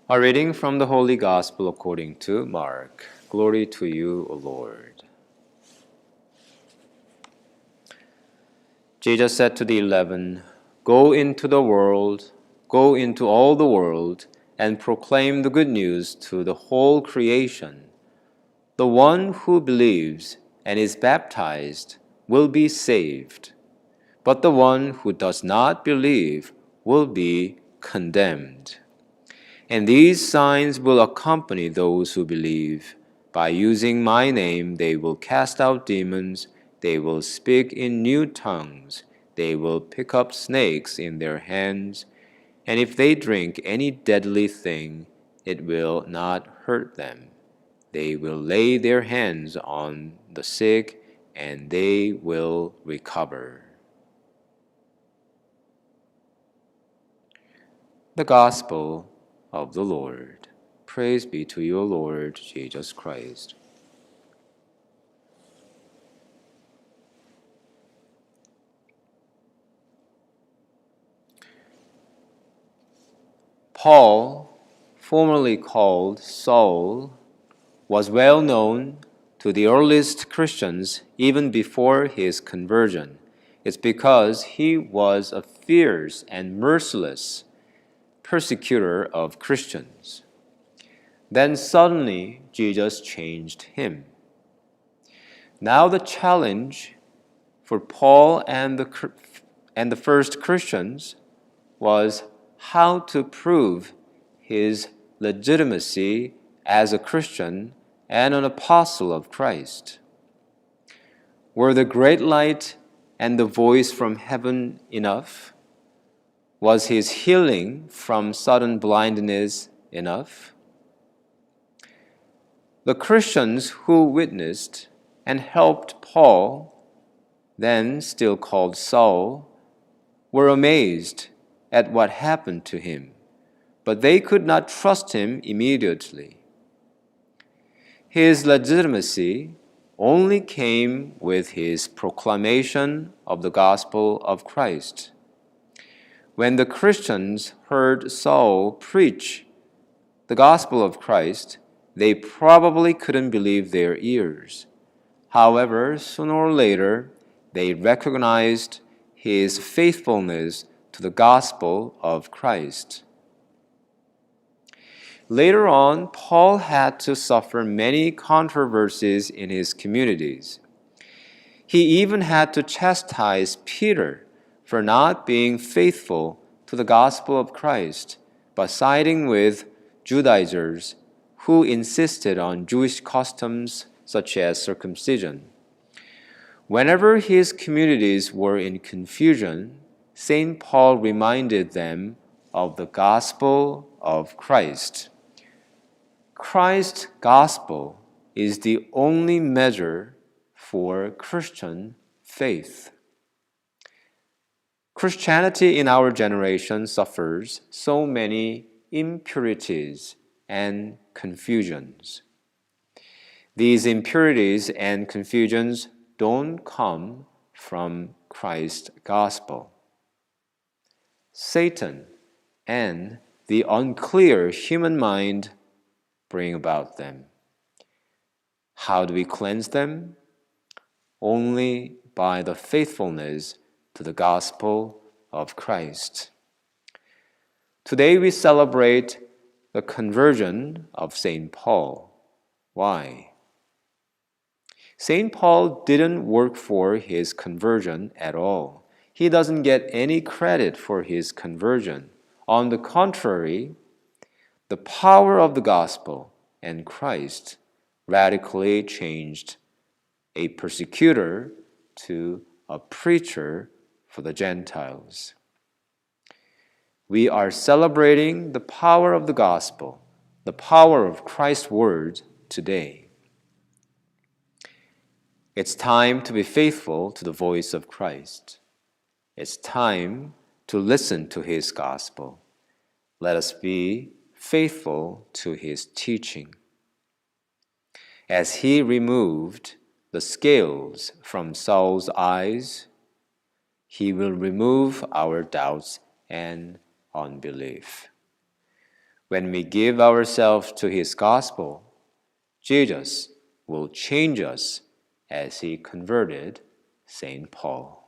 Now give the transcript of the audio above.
A reading from the Holy Gospel according to Mark. Glory to you, O Lord. Jesus said to the 11, Go into the world, go into all the world, and proclaim the good news to the whole creation. The one who believes and is baptized will be saved, but the one who does not believe will be condemned. And these signs will accompany those who believe. By using my name, they will cast out demons, they will speak in new tongues, they will pick up snakes in their hands, and if they drink any deadly thing, it will not hurt them. They will lay their hands on the sick, and they will recover. The Gospel of the Lord. Praise be to you, Lord Jesus Christ. Paul, formerly called Saul, was well known to the earliest Christians even before his conversion. It's because he was a fierce and merciless persecutor of Christians. Then suddenly Jesus changed him. Now the challenge for Paul and the first Christians was how to prove his legitimacy as a Christian and an apostle of Christ. Were the great light and the voice from heaven enough? Was his healing from sudden blindness enough? The Christians who witnessed and helped Paul, then still called Saul, were amazed at what happened to him, but they could not trust him immediately. His legitimacy only came with his proclamation of the gospel of Christ. When the Christians heard Saul preach the gospel of Christ, they probably couldn't believe their ears. However, sooner or later, they recognized his faithfulness to the gospel of Christ. Later on, Paul had to suffer many controversies in his communities. He even had to chastise Peter for not being faithful to the gospel of Christ by siding with Judaizers who insisted on Jewish customs such as circumcision. Whenever his communities were in confusion, St. Paul reminded them of the gospel of Christ. Christ's gospel is the only measure for Christian faith. Christianity in our generation suffers so many impurities and confusions. These impurities and confusions don't come from Christ's gospel. Satan and the unclear human mind bring about them. How do we cleanse them? Only by the faithfulness to the gospel of Christ. Today we celebrate the conversion of St. Paul. Why? St. Paul didn't work for his conversion at all. He doesn't get any credit for his conversion. On the contrary, the power of the gospel and Christ radically changed a persecutor to a preacher for the Gentiles. We are celebrating the power of the gospel, the power of Christ's word today. It's time to be faithful to the voice of Christ. It's time to listen to his gospel. Let us be faithful to his teaching. As he removed the scales from Saul's eyes, he will remove our doubts and unbelief. When we give ourselves to His gospel, Jesus will change us as He converted St. Paul.